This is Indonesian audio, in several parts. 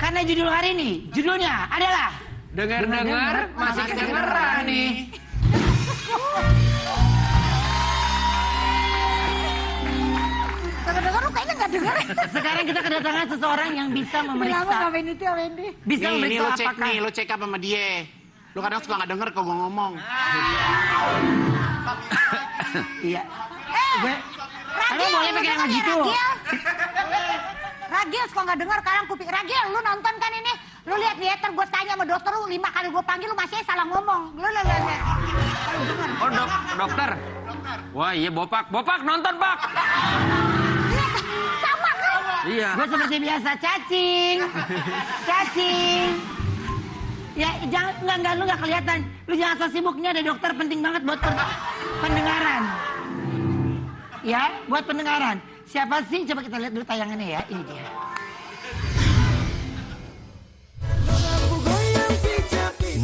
Karena judul hari ini, judulnya adalah Dengar-dengar masih kedengeran nih. Dengar-dengar lu kayaknya nggak denger. Sekarang kita kedatangan seseorang yang bisa memeriksa. Bisa Nih, memeriksa lu cek apakah. nih, lu cek apa sama dia. Lu kadang suka nggak denger kalau gua ngomong. Iya. Gue. Ragil, Emang boleh pakai yang gitu? Ragil suka nggak denger kadang kuping. Ragil, lu nonton kan ini? Lu lihat nih, ntar gue tanya sama dokter lu 5 kali gue panggil lu masih salah ngomong. Lu lihat. Oh dokter. Wah iya Bopak nonton Pak. Sama kan? Iya. Gue seperti biasa cacing. Ya jangan lu nggak kelihatan. Lu jangan so sibuk, ini ada dokter penting banget buat pendengaran. Ya, buat pendengaran. Siapa sih? Coba kita lihat dulu tayangannya ya. Ini dia.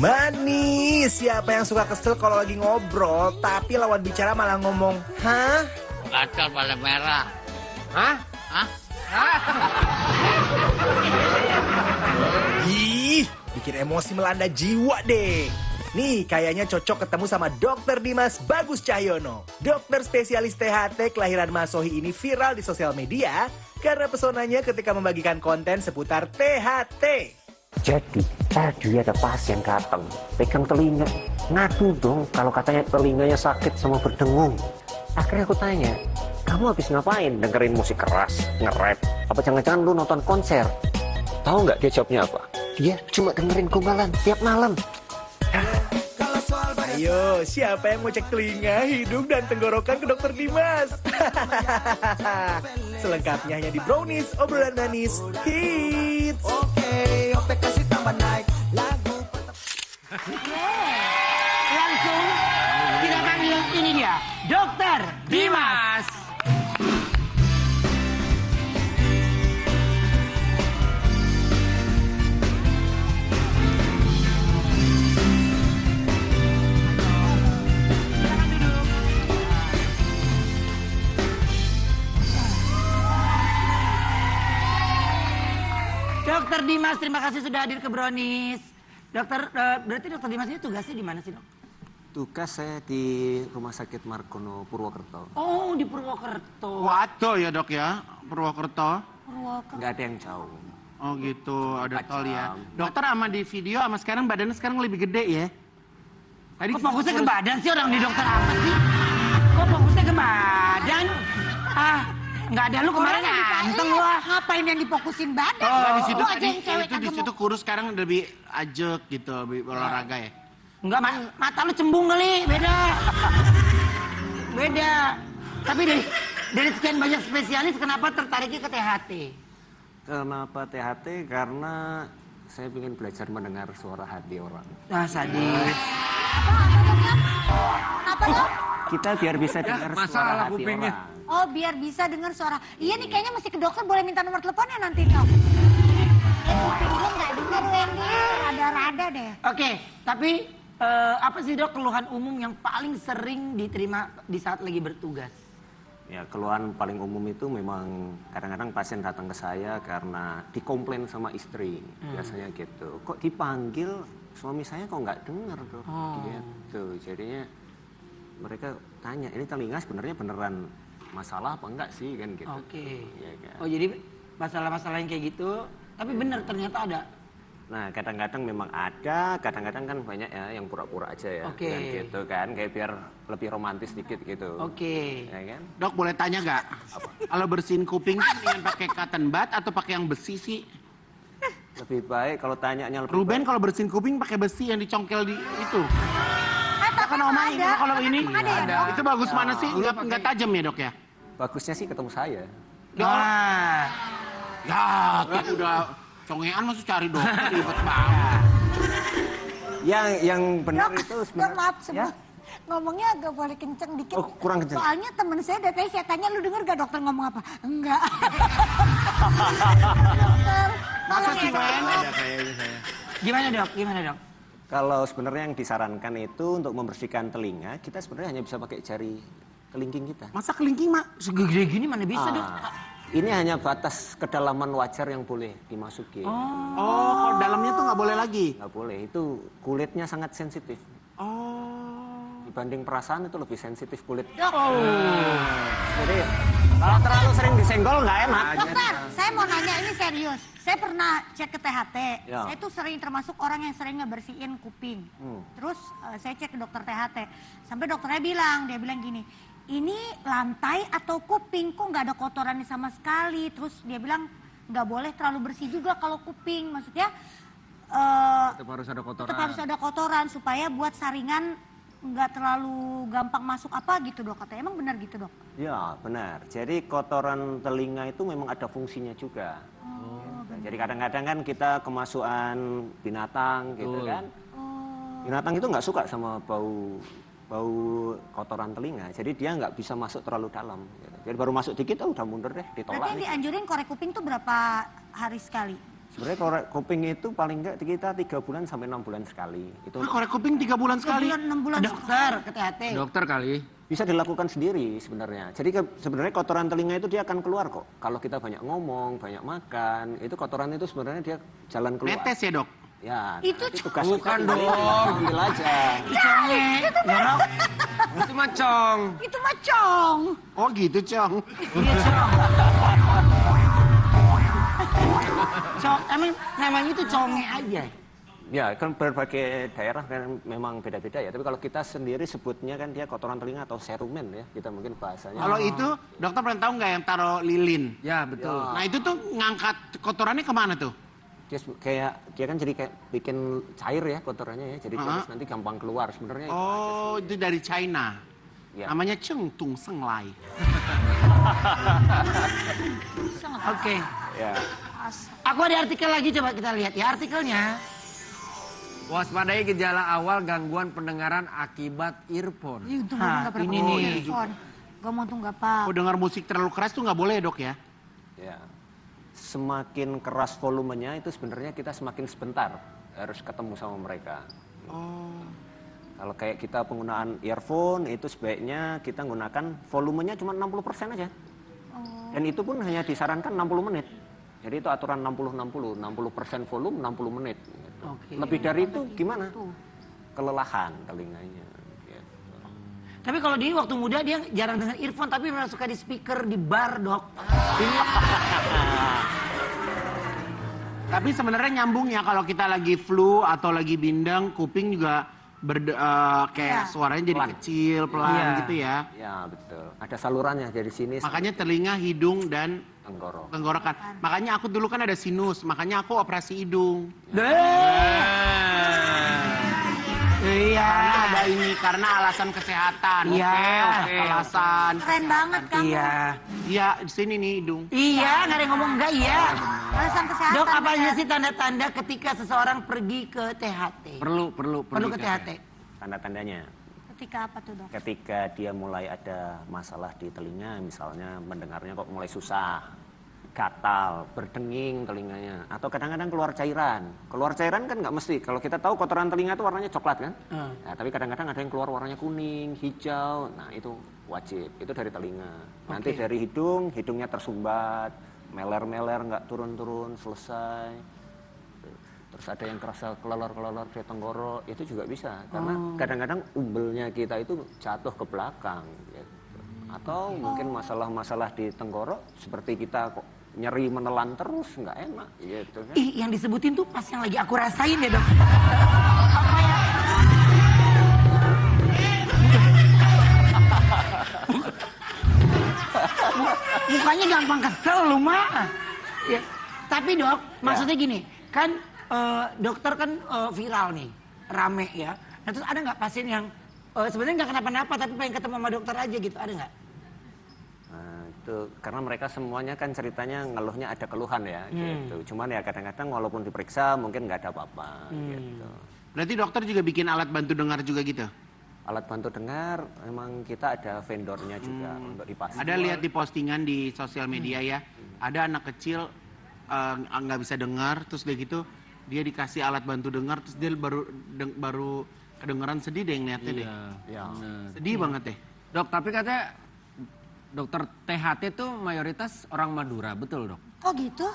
Manis, siapa yang suka kesel kalau lagi ngobrol tapi lawan bicara malah ngomong, hah? Gatal pada merah. Hah? Hah? Ih, bikin emosi melanda jiwa deh. Nih, kayaknya cocok ketemu sama Dr. Dimas Bagus Cahyono. Dokter spesialis THT kelahiran Masohi ini viral di sosial media karena pesonanya ketika membagikan konten seputar THT. Jadi tadi ada pasien datang, pegang telinga, ngadu dong kalau katanya telinganya sakit sama berdengung. Akhirnya aku tanya, kamu habis ngapain? Dengerin musik keras, nge-rap, apa jangan-jangan lu nonton konser? Tahu nggak dia jawabnya apa? Dia cuma dengerin gombalan tiap malam. Ayo, siapa yang mau cek telinga, hidung, dan tenggorokan ke Dokter Dimas? Selengkapnya hanya di Brownies, obrolan manis, hits. Oke, kasih tambah naik lagu. Langsung kita panggil ini dia, Dokter Dimas. Dokter Dimas, terima kasih sudah hadir ke Brownies. Dokter, berarti Dokter Dimas ini tugasnya di mana sih, Dok? Tugas saya di Rumah Sakit Margono Purwokerto. Oh, di Purwokerto. Waduh ya dok ya, Purwokerto. Nggak ada yang jauh. Oh gitu, ada 4 tol ya. jam. Dokter sama di video sama sekarang badannya sekarang lebih gede ya. Tadi Kok fokusnya ke badan sih, orang di dokter apa sih? Kok fokusnya ke badan? Nggak ada, lu kemarin ganteng lu. Ngapain yang difokusin badan? Nah, di situ Lu aja tadi yang cewek itu di kagak situ kurus sekarang lebih ajek gitu, lebih olahraga ya. Enggak, mata lu cembung kali, beda. Beda. Tapi dari sekian banyak spesialis, kenapa tertariknya ke THT? Kenapa THT? Karena saya ingin belajar mendengar suara hati orang. Ah, sadis. Apa lo? Kita biar bisa dengar suara masalah hati kupingnya. orang. Oh, biar bisa dengar suara. Iya nih, kayaknya mesti ke dokter, boleh minta nomor teleponnya nanti dok. Kuping gue nggak denger Wendy, rada-rada deh. Oke, tapi apa sih dok keluhan umum yang paling sering diterima di saat lagi bertugas? Ya, keluhan paling umum itu memang kadang-kadang pasien datang ke saya karena dikomplain sama istri. Biasanya gitu. Kok dipanggil suami saya kok nggak dengar dok? Gitu. Jadinya mereka tanya, ini telinga sebenarnya beneran masalah apa enggak sih kan gitu. Oke. Ya, kan? Oh jadi masalah-masalah yang kayak gitu, tapi benar ternyata ada. Nah kadang-kadang memang ada, kadang-kadang kan banyak ya yang pura-pura aja ya. Oke. Kan gitu kan, kayak biar lebih romantis dikit gitu. Oke. Ya kan? Dok boleh tanya nggak? Kalau bersihin kuping dengan pakai cotton bud atau pakai yang besi sih? Lebih baik kalau tanyanya lebih Ruben baik. kalau bersihin kuping pakai besi yang dicongkel di itu. Tapi Kan omang ini kalau ini Ada ya dok? itu bagus mana sih? Nggak tajam ya dok ya? Bagusnya sih ketemu saya. Nah, Ya, tuh udah congean masih cari dokter ribet banget. Yang benar Dok, itu dok sebenarnya. maaf Ya? sebelum ngomongnya agak boleh kenceng dikit. Oh, kurang kenceng. Soalnya temen saya dari tadi saya tanya, lu denger gak dokter ngomong apa? Enggak. Dokter, Masa tolong sih ya, Wen? dok. Ada kayaknya saya. gimana dok? Gimana dok? Kalau sebenarnya yang disarankan itu untuk membersihkan telinga, kita sebenarnya hanya bisa pakai jari kelingking kita. Masa kelingking mak? Segede gini mana bisa dok? Ini hanya batas kedalaman wajar yang boleh dimasuki. Oh, kalau dalamnya tuh nggak boleh lagi. Nggak boleh, itu kulitnya sangat sensitif. Oh. Dibanding perasaan itu lebih sensitif kulit. Dok, Jadi kalau terlalu sering disenggol nggak enak. dokter, saya mau nanya ini serius. Saya pernah cek ke THT. Ya. Saya tuh sering termasuk orang yang sering ngebersihin kuping. Terus saya cek ke dokter THT. Sampai dokternya bilang, dia bilang gini, ini lantai atau kuping kok nggak ada kotorannya sama sekali. Terus dia bilang nggak boleh terlalu bersih juga kalau kuping. Maksudnya Tetap harus ada kotoran. tetap harus ada kotoran supaya buat saringan nggak terlalu gampang masuk apa gitu dok katanya. Emang benar gitu dok? Ya benar, jadi kotoran telinga itu memang ada fungsinya juga. Jadi kadang-kadang kan kita kemasukan binatang gitu kan. Binatang itu nggak suka sama bau kotoran telinga, jadi dia nggak bisa masuk terlalu dalam. Gitu. Jadi baru masuk dikit, udah mundur deh, ditolak. Berarti yang nih. dianjurin korek kuping tuh berapa hari sekali? Sebenarnya korek kuping itu paling nggak kita 3 bulan sampai 6 bulan sekali. Itu Nah, korek kuping 3 bulan sekali. 6 bulan. Dokter ke THT. Dokter kali. bisa dilakukan sendiri sebenarnya. Jadi sebenarnya kotoran telinga itu dia akan keluar kok. Kalau kita banyak ngomong, banyak makan, itu kotoran itu sebenarnya dia jalan keluar. Netes ya dok? Ya, Itu nanti tugas bukan kita dong. ambil aja. Conge, jorok. Itu macong. Itu macong. Oh gitu Cong. Iya, Cong. Cong, emang namanya itu conge aja. Ya, kan berbagai daerah kan memang beda-beda ya. Tapi kalau kita sendiri sebutnya kan dia kotoran telinga atau serumen ya. Kita mungkin bahasanya. Kalau itu dokter pernah tahu nggak yang taruh lilin? Ya betul. Nah itu tuh ngangkat kotorannya kemana tuh? Dia kan jadi kayak bikin cair ya kotorannya ya. Jadi terus nanti gampang keluar sebenarnya. Oh itu dari China. Ya. Namanya Cheng Tung Seng Lai. Oke. Ya. Aku ada artikel lagi, coba kita lihat ya artikelnya. Waspadai gejala awal gangguan pendengaran akibat earphone. Ih, untung Nah, gak pernah ini pakai nih. earphone. Gak mau tuh gak apa. Oh dengar musik terlalu keras tuh nggak boleh ya dok ya? Ya. Semakin keras volumenya itu sebenarnya kita semakin sebentar harus ketemu sama mereka. Oh. Kalau kayak kita penggunaan earphone itu sebaiknya kita gunakan volumenya cuma 60% aja. Dan itu pun hanya disarankan 60 menit. Jadi itu aturan 60-60, 60% volume 60 menit. Gitu. Oke. Lebih dari itu gimana? Kelelahan telinganya. Gitu. Tapi kalau dia waktu muda dia jarang dengar earphone tapi malah suka di speaker di bar, Dok. Tapi sebenarnya nyambung ya kalau kita lagi flu atau lagi bindeng, kuping juga kayak suaranya jadi Pelan. kecil, pelan Iya. gitu ya. Ya betul. Ada salurannya dari sini Makanya telinga, hidung, dan tenggorok. tenggorokan. Makanya aku dulu kan ada sinus, makanya aku operasi hidung. Iya. Karena ada ini, karena alasan kesehatan. Iya. Oke, alasan. Keren banget kamu. Iya. Iya, di sini nih hidung. Iya, nggak ada yang ngomong enggak iya. Alasan kesehatan. Dok, apa aja bener. sih tanda-tanda ketika seseorang pergi ke THT? Perlu Perlu ke THT. Tanda-tandanya. Ketika apa tuh dok? Ketika dia mulai ada masalah di telinga, misalnya mendengarnya kok mulai susah, gatal, berdenging telinganya, atau kadang-kadang keluar cairan. Keluar cairan kan nggak mesti. Kalau kita tahu kotoran telinga itu warnanya coklat kan? Nah, tapi kadang-kadang ada yang keluar warnanya kuning, hijau. Nah itu wajib. Itu dari telinga. Nanti dari hidung, hidungnya tersumbat, meler-meler nggak turun-turun, selesai. Terus ada yang kerasa kelelor-kelelor di tenggorok, itu juga bisa. Karena kadang-kadang umbelnya kita itu jatuh ke belakang. Gitu. Atau mungkin masalah-masalah di tenggorok, seperti kita kok nyeri menelan terus, nggak enak. Gitu kan. Ih, yang disebutin tuh pas yang lagi aku rasain ya, Dok. Apa ya? Mukanya gampang kesel lu mah. Ya. Tapi Dok, maksudnya gini, kan dokter kan viral nih, rame ya. Nah terus ada nggak pasien yang sebenarnya nggak kenapa-napa tapi pengen ketemu sama dokter aja gitu, ada nggak? Nah, itu karena mereka semuanya kan ceritanya ngeluhnya ada keluhan ya, gitu. Cuman ya kadang-kadang walaupun diperiksa mungkin nggak ada apa-apa, gitu. Berarti dokter juga bikin alat bantu dengar juga gitu? Alat bantu dengar, memang kita ada vendornya juga untuk dipasang. Ada lihat di postingan di sosial media ya, ada anak kecil nggak bisa dengar, terus udah gitu dia dikasih alat bantu dengar, terus dia baru kedengeran, sedih deh yang liatnya deh. Ya. Sedih banget deh. Dok, tapi katanya dokter THT tuh mayoritas orang Madura, betul dok? Oh gitu?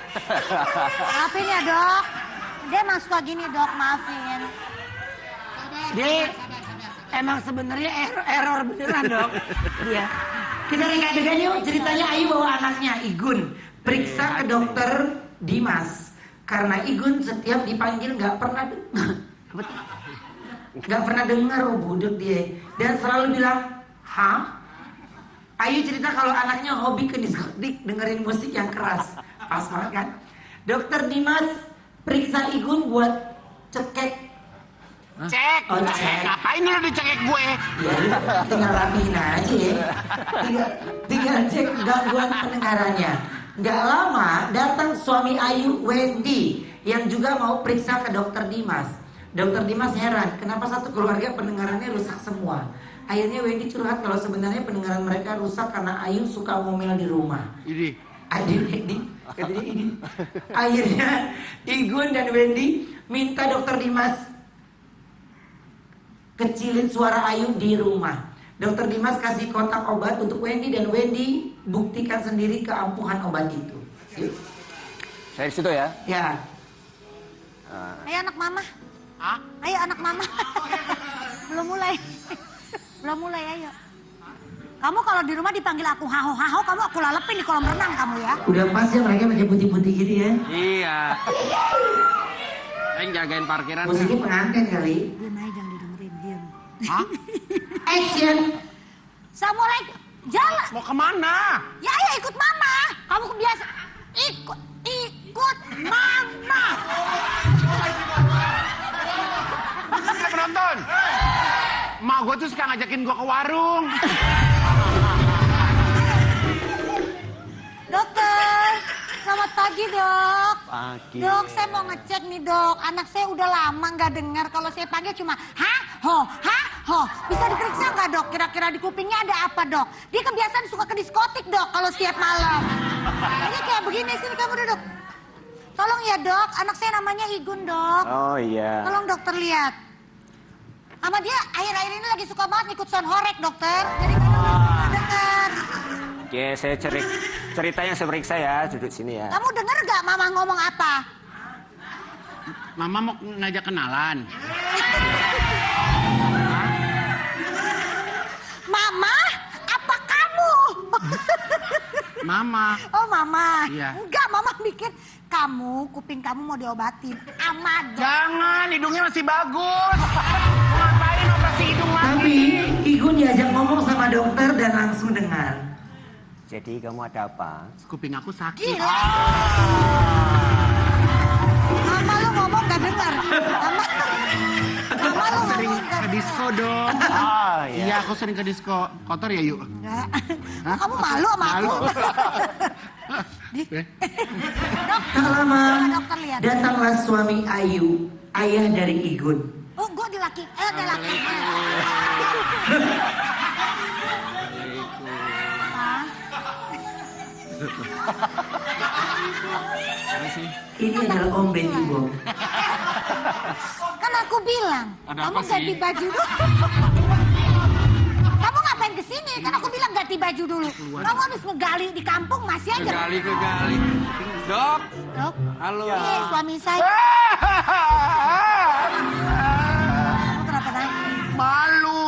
Maafin ya dok. Dia emang suka gini dok, maafin. Dia emang sebenarnya error beneran dok. Dia. Kita reka adegan yuk, ceritanya Ayu bawa anaknya Igun periksa ke dokter Dimas karena Igun setiap dipanggil nggak pernah dengar budek dia dan selalu bilang hah. Ayu cerita kalau anaknya hobi ke diskotik dengerin musik yang keras. Pas banget kan? Dokter Dimas periksa Igun buat cekek. Cek. Oh, cek. Ngapain lu dicekek gue? Ya, tinggal rapihin aja ya. Tinggal cek gangguan pendengarannya. Gak lama datang suami Ayu, Wendy, yang juga mau periksa ke dokter Dimas. Dokter Dimas heran, kenapa satu keluarga pendengarannya rusak semua. Akhirnya Wendy curhat kalau sebenarnya pendengaran mereka rusak karena Ayu suka ngomel di rumah. Ini. Katanya ini. Akhirnya Igun dan Wendy minta dokter Dimas kecilin suara Ayu di rumah. Dokter Dimas kasih kotak obat untuk Wendy dan Wendy buktikan sendiri keampuhan obat itu. Yuk. Saya di situ ya. Ya. Ayo anak mama. Hah? Ayo anak mama. Belum mulai. Belum mulai, ayo. Kamu kalau di rumah dipanggil aku haho-haho, kamu aku lalepin di kolam renang kamu ya. Udah pas ya mereka pakai putih-putih gitu ya. Iya. Yang jagain parkiran. Musiknya pengantin kali. Diam aja, jangan didengerin, diam. Hah? Action. Samurai, jalan. Mau kemana? Ya ayo ikut mama. Kamu kebiasa. Ikut mama. Kita penonton. Mak gue tuh suka ngajakin gue ke warung. Dokter, selamat pagi dok. Pagi. Dok, saya mau ngecek nih dok. Anak saya udah lama nggak dengar. Kalau saya panggil cuma hah ho. Bisa diperiksa nggak dok? Kira-kira di kupingnya ada apa dok? Dia kebiasaan suka ke diskotik dok kalau setiap malam. Ini kayak begini, sini kamu duduk. Tolong ya dok, anak saya namanya Igun dok. Oh iya. Tolong dokter lihat. Sama dia akhir-akhir ini lagi suka banget ikut sound horek dokter. Jadi nggak dengar. Oke, saya ceritanya saya periksa ya, duduk sini ya. Kamu denger gak mama ngomong apa? Mama mau ngajak kenalan. Mama? Apa kamu? Mama. Oh mama. Iya. Enggak, mama mikir kamu, kuping kamu mau diobatin. Amat. Jangan, hidungnya masih bagus. Mau ngapain operasi hidung lagi? Tapi Igun diajak ngomong sama dokter dan langsung dengar. Jadi kamu ada apa? Kuping aku sakit. Gila. Mama lu ngomong gak denger. Mama lu Sering ngomong gak ke disco dong. Oh Iya, aku sering ke disco. Kotor ya, yuk. Enggak. Oh, kamu malu sama aku? Tak lama Dokter lihat. datanglah suami Ayu, ayah dari Igun. Oh, gue ada laki. Ada lakinya. Ini adalah Om Benny Bong. Kan aku bilang, Ada kamu apa sih? ganti baju dulu. Kamu ngapain kesini? Kan aku bilang ganti baju dulu. Kamu habis ngegali di kampung masih aja. Kegali. Dok, Dok, halo. ini suami saya. Kamu kenapa nangis? Malu.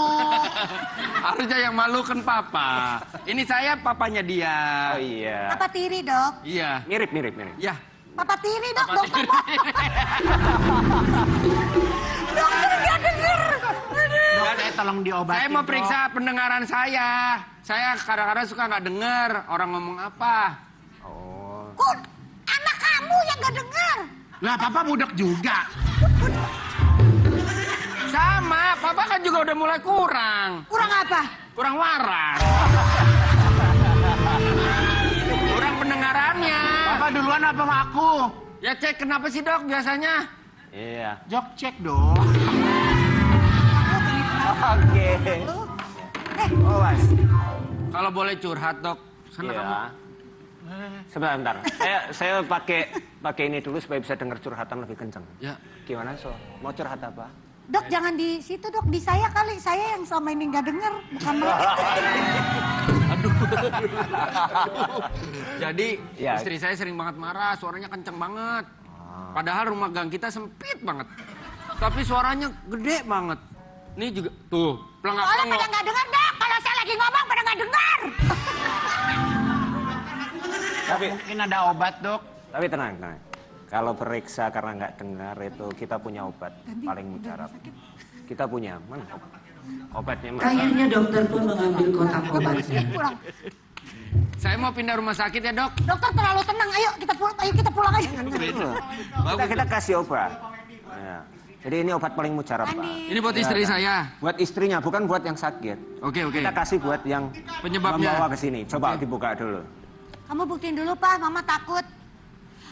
Harusnya yang malu kan papa. Ini saya papanya dia. Oh iya. Papa tiri, Dok. Iya. Mirip. Ya. Papa tiri, Dok. Dokter. Dokter nggak denger. Dok, saya tolong diobatin. Saya mau Dok. periksa pendengaran saya. Saya kadang-kadang suka nggak dengar orang ngomong apa. Oh. Kok anak kamu yang nggak denger? Lah, papa budak juga. Sama, papa kan juga udah mulai kurang. Kurang apa? Kurang waras. Kurang pendengarannya. Papa duluan apa sama aku? Ya cek kenapa sih dok biasanya? Iya. Jok cek dong. Oke. Eh, Oh mas. Kalau boleh curhat dok. Karena kamu Iya. Sebentar. Saya pakai ini dulu supaya bisa dengar curhatan lebih kencang. Ya. Gimana, So? Mau curhat apa? Dok, jangan di situ, Dok. Di saya kali. Saya yang selama ini nggak dengar, bukan mereka. Jadi Ya. istri saya sering banget marah, suaranya kenceng banget. Padahal rumah gang kita sempit banget. Tapi suaranya gede banget. Ini juga tuh, Soalnya pelangak-pelangak. pada nggak dengar, Dok. Kalau saya lagi ngomong, pada nggak dengar. Tapi Mungkin ada obat, Dok. tenang. Kalau periksa karena nggak dengar itu kita punya obat paling mujarab. Kita punya mana? Obatnya mana? Akhirnya dokter pun mengambil kotak obatnya. Pulang. Saya mau pindah rumah sakit ya, Dok. Dokter terlalu tenang. Ayo kita pulang aja. Kita kasih obat. Ya. Jadi ini obat paling mujarab, Pak. Ini buat istri saya. Buat istrinya, bukan buat yang sakit. Oke. Kita kasih buat yang Penyebabnya. membawa ke sini. Coba dibuka dulu. Kamu buktiin dulu, Pak. Mama takut.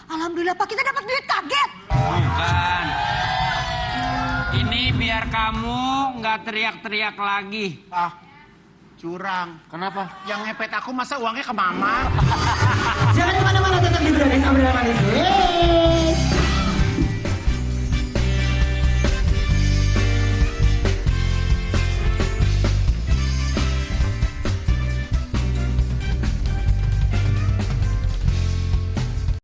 Alhamdulillah, Pak. Kita dapat duit, kaget. Bukan. Ini biar kamu nggak teriak-teriak lagi. Ah, curang. Kenapa? Yang ngepet aku masa uangnya ke mama? Jangan kemana-mana, tetap di Obrolan Manis. Yeay.